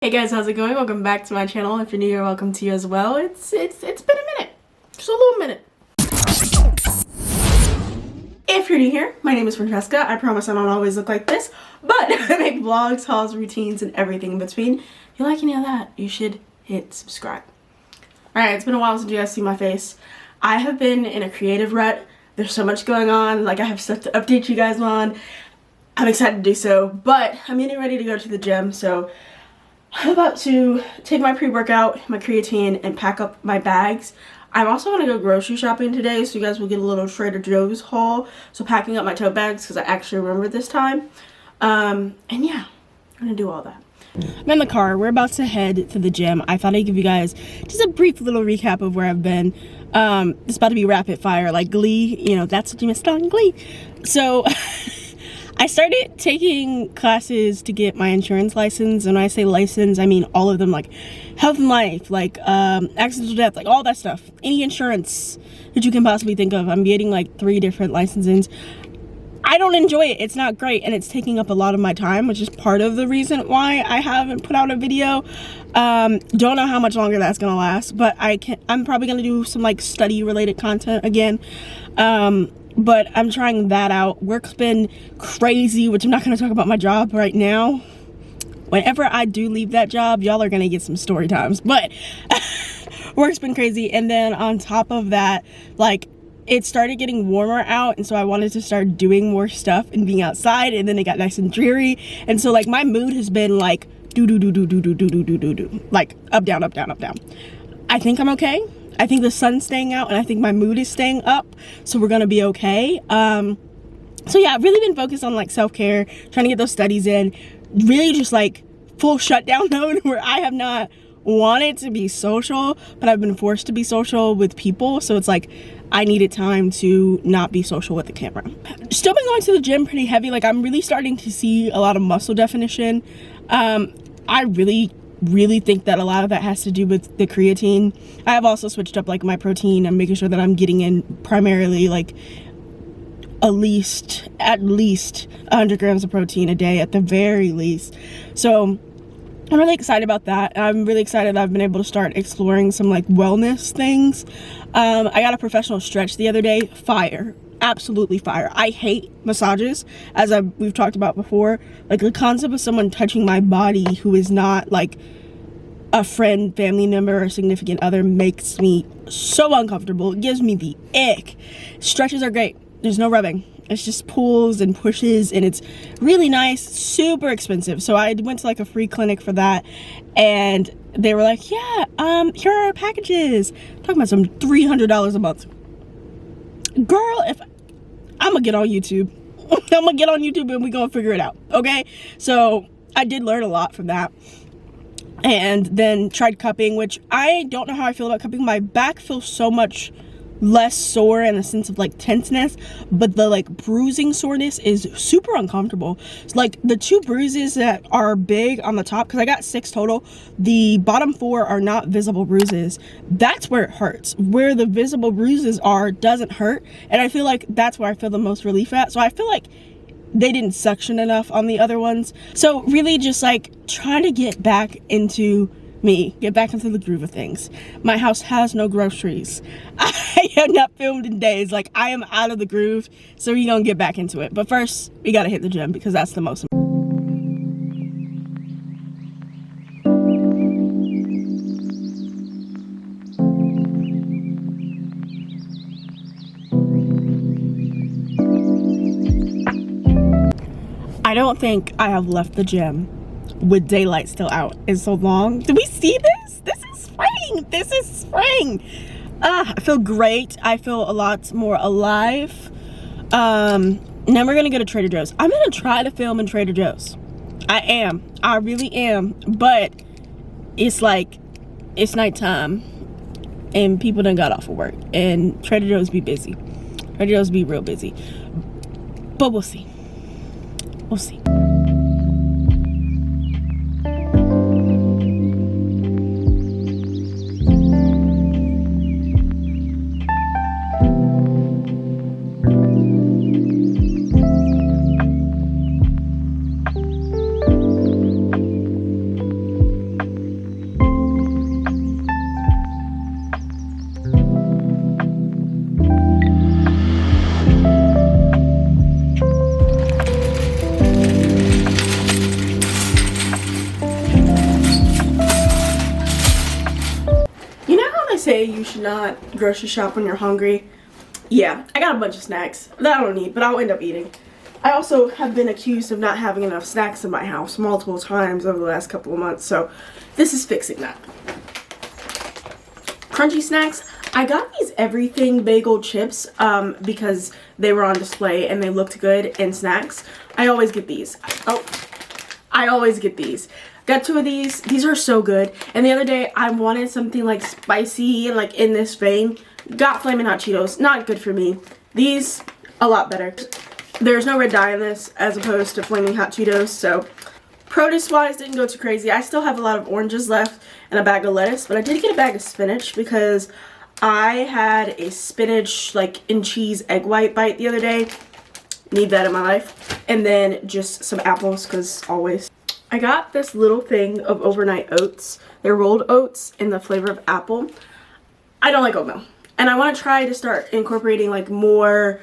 Hey guys, how's it going? Welcome back to my channel. If you're new here, welcome to you as well. It's been a minute. Just a little minute. If you're new here, my name is Francesca. I promise I don't always look like this, but I make vlogs, hauls, routines, and everything in between. If you like any of that, you should hit subscribe. Alright, it's been a while since you guys see my face. I have been in a creative rut. There's so much going on. Like, I have stuff to update you guys on. I'm excited to do so, but I'm getting ready to go to the gym, so I'm about to take my pre-workout, my creatine, and pack up my bags. I'm also going to go grocery shopping today, so you guys will get a little Trader Joe's haul. So packing up my tote bags, because I actually remember this time. And yeah, I'm going to do all that. I'm in the car. We're about to head to the gym. I thought I'd give you guys just a brief little recap of where I've been. It's about to be rapid fire, like Glee. You know, that's what you missed on Glee. So I started taking classes to get my insurance license, and when I say license, I mean all of them, like health and life, like accidental death, like all that stuff. Any insurance that you can possibly think of. I'm getting like 3 different licenses. I don't enjoy it. It's not great, and it's taking up a lot of my time, which is part of the reason why I haven't put out a video. Don't know how much longer that's gonna last, but I'm probably gonna do some like study related content again. But I'm trying that out. Work's been crazy, which I'm not going to talk about my job right now. Whenever I do leave that job, y'all are going to get some story times. But work's been crazy. And then on top of that, like, it started getting warmer out. And so I wanted to start doing more stuff and being outside. And then it got nice and dreary. And so, like, my mood has been like, like, up, down, up, down, up, down. I think I'm okay. I think the sun's staying out, and I think my mood is staying up, so we're gonna be okay. So yeah, I've really been focused on like self-care, trying to get those studies in, really just like full shutdown mode where I have not wanted to be social, but I've been forced to be social with people, so it's like I needed time to not be social with the camera. Still been going to the gym pretty heavy. Like, I'm really starting to see a lot of muscle definition. I really think that a lot of that has to do with the creatine. I have also switched up like my protein. I'm making sure that I'm getting in primarily like at least 100 grams of protein a day at the very least. So I'm really excited about that. I'm really excited that I've been able to start exploring some like wellness things. I got a professional stretch the other day. Fire. Absolutely fire. I hate massages, as we've talked about before. Like, the concept of someone touching my body who is not like a friend, family member, or significant other makes me so uncomfortable. It gives me the ick. Stretches are great. There's no rubbing. It's just pulls and pushes, and it's really nice, super expensive. So I went to like a free clinic for that, and they were like, yeah, here are our packages. I'm talking about some $300 a month. Girl, if I'm gonna get on YouTube. I'm gonna get on YouTube and we're gonna figure it out, okay? So I did learn a lot from that. And then tried cupping, which I don't know how I feel about cupping. My back feels so much less sore in a sense of like tenseness, but the like bruising soreness is super uncomfortable. It's like the 2 bruises that are big on the top, because I got 6 total, the bottom 4 are not visible bruises. That's where it hurts. Where the visible bruises are doesn't hurt, and I feel like that's where I feel the most relief at. So I feel like they didn't suction enough on the other ones. So really just like trying to get back into me, get back into the groove of things. My house has no groceries. I have not filmed in days. Like, I am out of the groove, so we're gonna get back into it. But first, we gotta hit the gym, because that's the most important. I don't think I have left the gym with daylight still out in so long. Do we see this? This is spring. This is spring. I feel great. I feel a lot more alive. Now we're gonna go to Trader Joe's. I'm gonna try to film in Trader Joe's. I really am. But it's like, it's nighttime and people done got off of work, and Trader Joe's be busy. Trader Joe's be real busy. But we'll see. We'll see. say you should not grocery shop when you're hungry. Yeah, I got a bunch of snacks that I don't need, but I'll end up eating. I also have been accused of not having enough snacks in my house multiple times over the last couple of months, so this is fixing that. Crunchy snacks. I got these everything bagel chips because they were on display and they looked good in snacks. I always get these. I always get these. Got 2 of these. These are so good. And the other day I wanted something like spicy and like in this vein. Got Flamin' Hot Cheetos. Not good for me. These, a lot better. There's no red dye in this as opposed to Flaming Hot Cheetos, so produce wise didn't go too crazy. I still have a lot of oranges left and a bag of lettuce, but I did get a bag of spinach because I had a spinach like in cheese egg white bite the other day. Need that in my life. And then just some apples because always. I got this little thing of overnight oats. They're rolled oats in the flavor of apple. I don't like oatmeal. And I want to try to start incorporating like more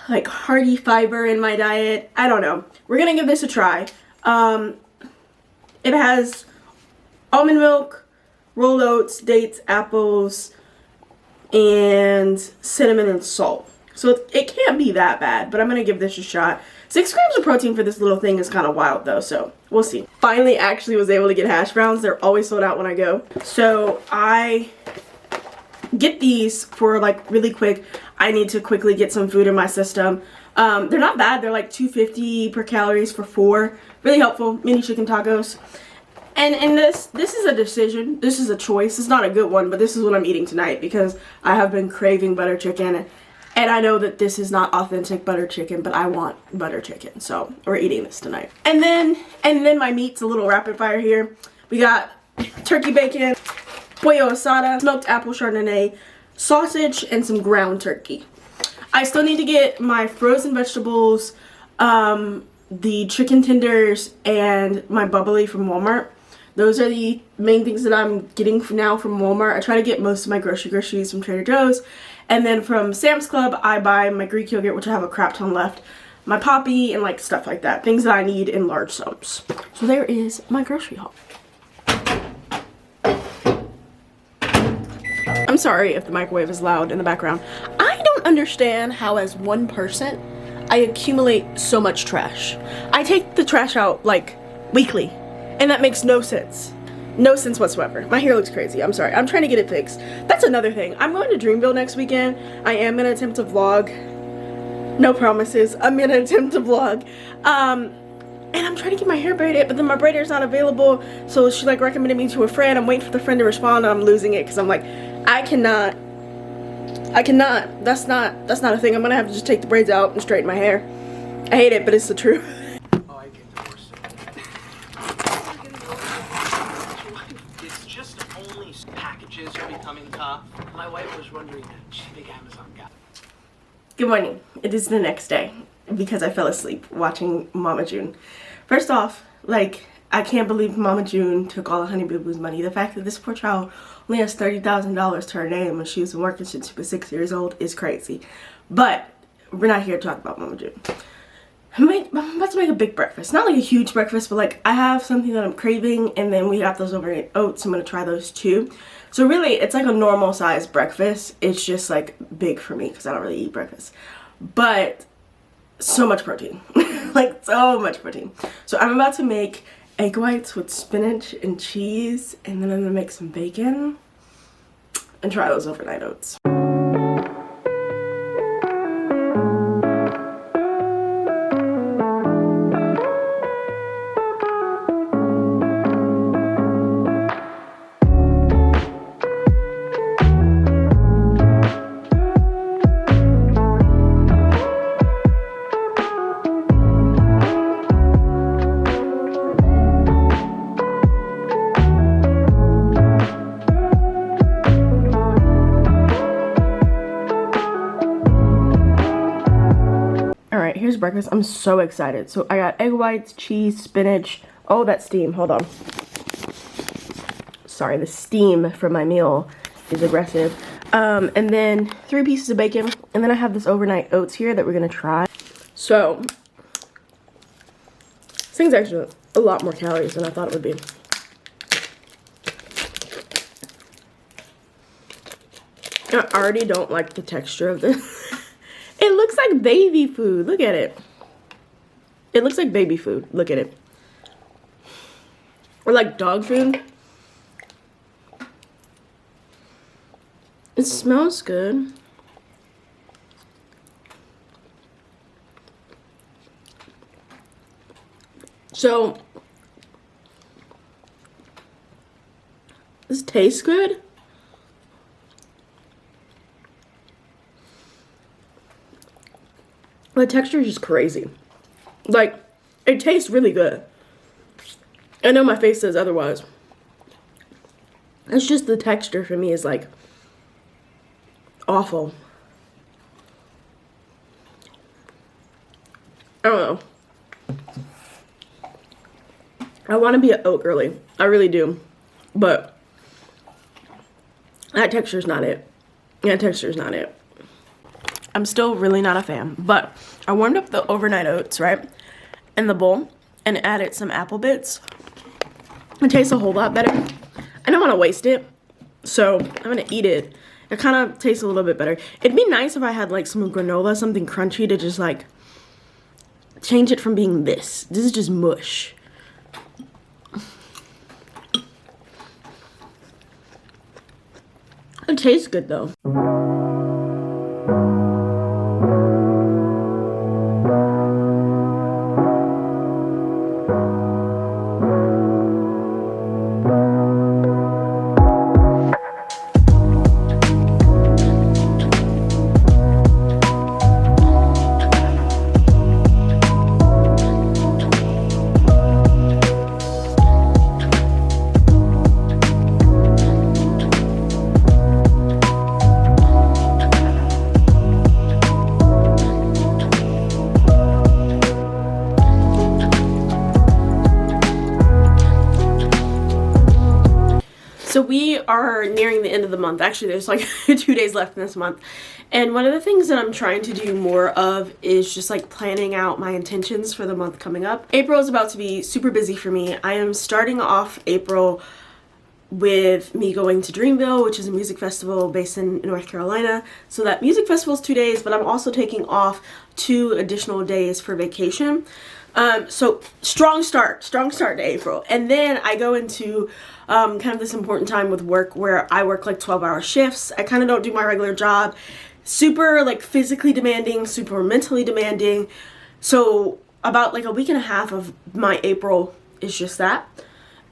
like hearty fiber in my diet. I don't know. We're gonna give this a try. It has almond milk, rolled oats, dates, apples, and cinnamon and salt. So it can't be that bad, but I'm gonna give this a shot. 6 grams of protein for this little thing is kind of wild though, so we'll see. Finally actually was able to get hash browns. They're always sold out when I go. So I get these for like really quick. I need to quickly get some food in my system. They're not bad. They're like $2.50 per calories for 4. Really helpful. Mini chicken tacos. And this is a decision. This is a choice. It's not a good one, but this is what I'm eating tonight because I have been craving butter chicken. And I know that this is not authentic butter chicken, but I want butter chicken. So we're eating this tonight. And then my meat's a little rapid fire here. We got turkey bacon, pollo asada, smoked apple chardonnay, sausage, and some ground turkey. I still need to get my frozen vegetables, the chicken tenders, and my bubbly from Walmart. Those are the main things that I'm getting now from Walmart. I try to get most of my groceries from Trader Joe's. And then from Sam's Club, I buy my Greek yogurt, which I have a crap ton left, my Poppy, and like stuff like that. Things that I need in large sums. So there is my grocery haul. I'm sorry if the microwave is loud in the background. I don't understand how as one person I accumulate so much trash. I take the trash out like weekly, and that makes no sense. No sense whatsoever. My hair looks crazy. I'm sorry. I'm trying to get it fixed. That's another thing. I'm going to Dreamville next weekend. I am going to attempt to vlog. No promises. I'm going to attempt to vlog. And I'm trying to get my hair braided, but then my braider's not available. So she like recommended me to a friend. I'm waiting for the friend to respond, and I'm losing it because I'm like, I cannot. That's not a thing. I'm gonna have to just take the braids out and straighten my hair. I hate it, but it's the truth. Oh, I get divorced. It's just only packages are becoming tough. My wife was wondering, she's a big Amazon guy. Good morning. It is the next day because I fell asleep watching Mama June. First off, like, I can't believe Mama June took all of Honey Boo Boo's money. The fact that this poor child only has $30,000 to her name when she was working since she was 6 years old is crazy. But we're not here to talk about Mama June. I'm about to make a big breakfast. Not like a huge breakfast, but like I have something that I'm craving, and then we got those overnight oats. I'm going to try those too. So really, it's like a normal size breakfast. It's just like big for me because I don't really eat breakfast. But so much protein. Like so much protein. So I'm about to make egg whites with spinach and cheese, and then I'm gonna make some bacon and try those overnight oats. Here's breakfast. I'm so excited. So I got egg whites, cheese, spinach. Oh, that steam. Hold on. Sorry, the steam from my meal is aggressive. And then 3 pieces of bacon. And then I have this overnight oats here that we're going to try. So this thing's actually a lot more calories than I thought it would be. I already don't like the texture of this. It looks like baby food. Look at it. It looks like baby food. Look at it. Or like dog food. It smells good. So, this tastes good. The texture is just crazy. Like, it tastes really good. I know my face says otherwise. It's just the texture for me is like awful. I don't know. I want to be an oat girly. I really do. But that texture's not it. That texture's not it. I'm still really not a fan. But I warmed up the overnight oats, right? In the bowl. And added some apple bits. It tastes a whole lot better. I don't want to waste it. So I'm going to eat it. It kind of tastes a little bit better. It'd be nice if I had like some granola, something crunchy to just like change it from being this. This is just mush. It tastes good though. So we are nearing the end of the month. Actually, there's like 2 days left in this month. And one of the things that I'm trying to do more of is just like planning out my intentions for the month coming up. April is about to be super busy for me. I am starting off April with me going to Dreamville, which is a music festival based in North Carolina. So that music festival is 2 days, but I'm also taking off 2 additional days for vacation. So strong start to April. And then I go into kind of this important time with work where I work like 12-hour shifts. I kind of don't do my regular job. Super like physically demanding, super mentally demanding. So about like a week and a half of my April is just that.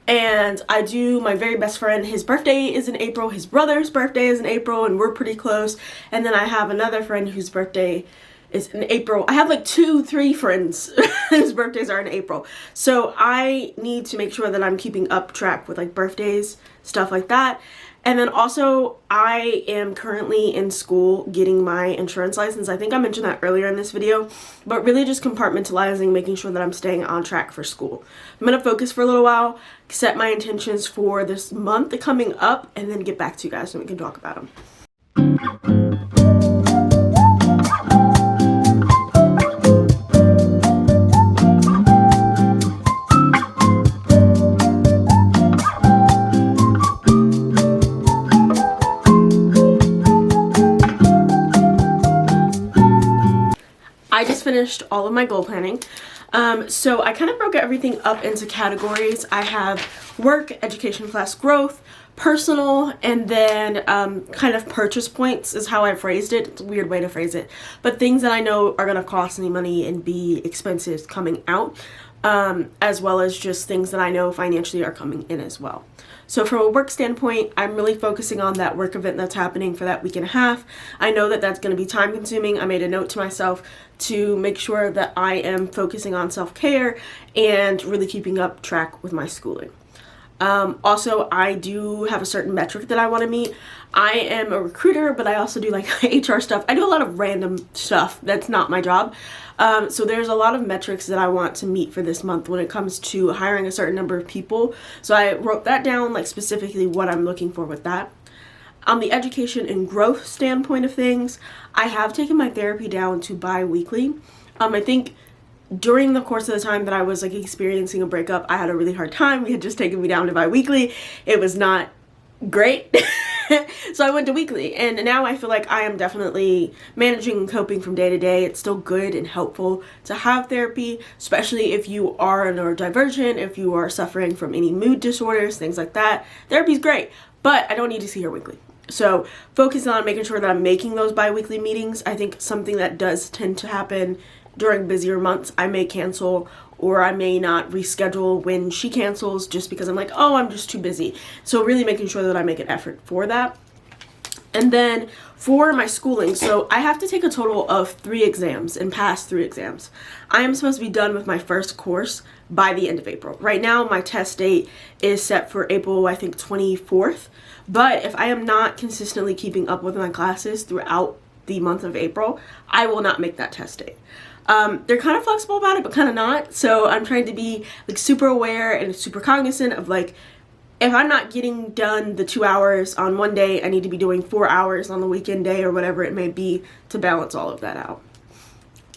And I do my very best friend, his birthday is in April, his brother's birthday is in April, and we're pretty close. And then I have another friend whose birthday is in April. I have like 2-3 friends whose birthdays are in April. So I need to make sure that I'm keeping up track with like birthdays, stuff like that. And then also I am currently in school getting my insurance license. I think I mentioned that earlier in this video, but really just compartmentalizing, making sure that I'm staying on track for school. I'm gonna focus for a little while, set my intentions for this month coming up, and then get back to you guys so we can talk about them. I just finished all of my goal planning. So I kind of broke everything up into categories. I have work, education, class growth, personal, and then kind of purchase points is how I phrased it. It's a weird way to phrase it. But things that I know are going to cost me money and be expensive coming out, as well as just things that I know financially are coming in as well. So from a work standpoint, I'm really focusing on that work event that's happening for that week and a half. I know that that's going to be time consuming. I made a note to myself to make sure that I am focusing on self-care and really keeping up track with my schooling. Also, I do have a certain metric that I want to meet. I am a recruiter, but I also do like HR stuff. I do a lot of random stuff that's not my job. So there's a lot of metrics that I want to meet for this month when it comes to hiring a certain number of people. So I wrote that down, like specifically what I'm looking for with that. On the education and growth standpoint of things, I have taken my therapy down to bi-weekly. I think during the course of the time that I was like experiencing a breakup, I had a really hard time. We had just taken me down to bi-weekly. It was not great. So I went to weekly, and now I feel like I am definitely managing and coping from day to day. It's still good and helpful to have therapy, especially if you are neurodivergent, if you are suffering from any mood disorders, things like that. Therapy's great, but I don't need to see her weekly. So focus on making sure that I'm making those bi-weekly meetings. I think something that does tend to happen during busier months, I may cancel or I may not reschedule when she cancels just because I'm like, oh, I'm just too busy. So really making sure that I make an effort for that. And then for my schooling, so I have to take a total of 3 exams and pass 3 exams. I am supposed to be done with my first course by the end of April. Right now, my test date is set for April, I think, 24th. But if I am not consistently keeping up with my classes throughout the month of April, I will not make that test date. They're kind of flexible about it, but kind of not. So I'm trying to be like super aware and super cognizant of like, if I'm not getting done the 2 hours on one day, I need to be doing 4 hours on the weekend day or whatever it may be to balance all of that out.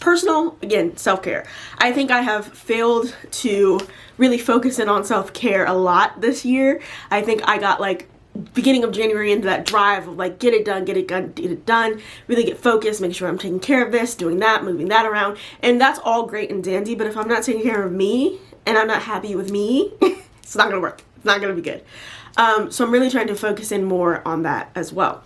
Personal, again, self-care. I think I have failed to really focus in on self-care a lot this year. I think I got like beginning of January into that drive of like, get it done, really get focused, make sure I'm taking care of this, doing that, moving that around. And that's all great and dandy, but if I'm not taking care of me and I'm not happy with me, it's not gonna work. It's not gonna be good. So I'm really trying to focus in more on that as well.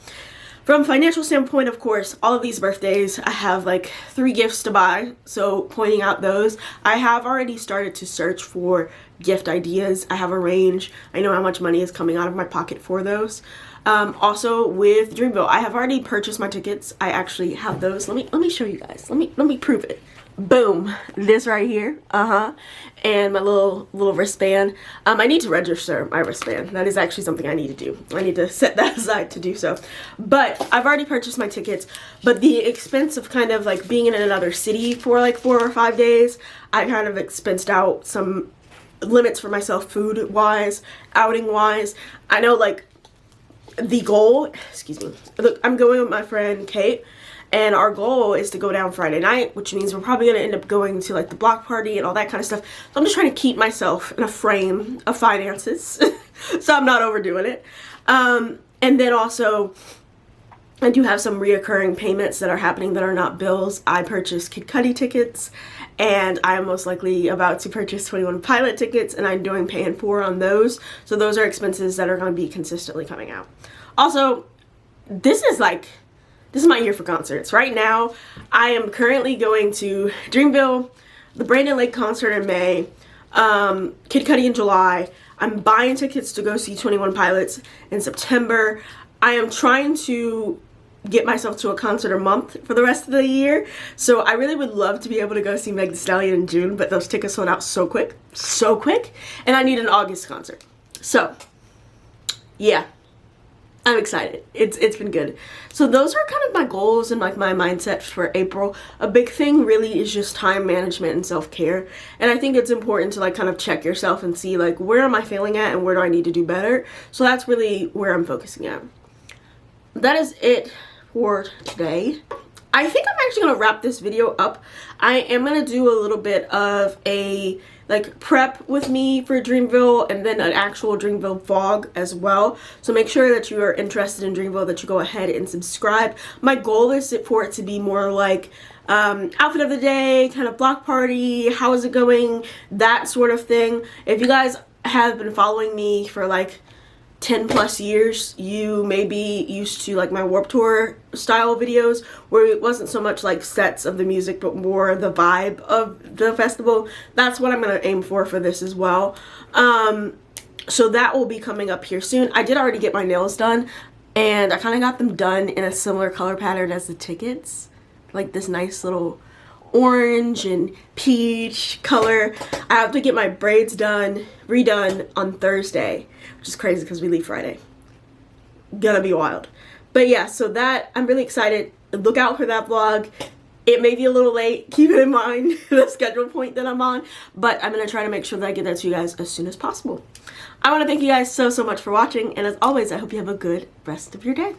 From a financial standpoint, of course, all of these birthdays, I have like 3 gifts to buy. So pointing out those, I have already started to search for gift ideas. I have a range. I know how much money is coming out of my pocket for those. Also with Dreamville, I have already purchased my tickets. I actually have those. Let me show you guys. Let me prove it. Boom, this right here, and my little wristband. I need to register my wristband. That is actually something I need to do. I need to set that aside to do so. But I've already purchased my tickets, but the expense of kind of like being in another city for like 4 or 5 days, I kind of expensed out some limits for myself food wise, outing wise. I know like the goal, excuse me, look, I'm going with my friend Kate, and our goal is to go down Friday night, which means we're probably going to end up going to like the block party and all that kind of stuff. So I'm just trying to keep myself in a frame of finances so I'm not overdoing it. And then also, I do have some reoccurring payments that are happening that are not bills. I purchased Kid Cudi tickets, and I'm most likely about to purchase 21 Pilot tickets, and I'm doing pay in 4 on those. So those are expenses that are going to be consistently coming out. Also, this is my year for concerts. Right now, I am currently going to Dreamville, the Brandon Lake concert in May, Kid Cudi in July. I'm buying tickets to go see 21 Pilots in September. I am trying to get myself to a concert a month for the rest of the year. So I really would love to be able to go see Meg Thee Stallion in June, but those tickets sold out so quick. And I need an August concert. So, yeah. I'm excited. It's been good. So those are kind of my goals and like my mindset for April. A big thing really is just time management and self-care. And I think it's important to like kind of check yourself and see like, where am I failing at and where do I need to do better? So that's really where I'm focusing at. That is it for today. I think I'm actually going to wrap this video up. I am going to do a little bit of a like prep with me for Dreamville and then an actual Dreamville vlog as well. So make sure that you are interested in Dreamville, that you go ahead and subscribe. My goal is for it to be more like outfit of the day, kind of block party, how is it going, that sort of thing. If you guys have been following me for like 10 plus years, you may be used to like my Warped Tour style videos where it wasn't so much like sets of the music but more the vibe of the festival. That's what I'm going to aim for this as well. So that will be coming up here soon. I did already get my nails done, and I kind of got them done in a similar color pattern as the tickets, like this nice little orange and peach color. I have to get my braids redone on Thursday, which is crazy because we leave Friday. Gonna be wild. But yeah, so that, I'm really excited. Look out for that vlog. It may be a little late, keep it in mind, the schedule point that I'm on, but I'm gonna try to make sure that I get that to you guys as soon as possible. I want to thank you guys so much for watching, and as always, I hope you have a good rest of your day.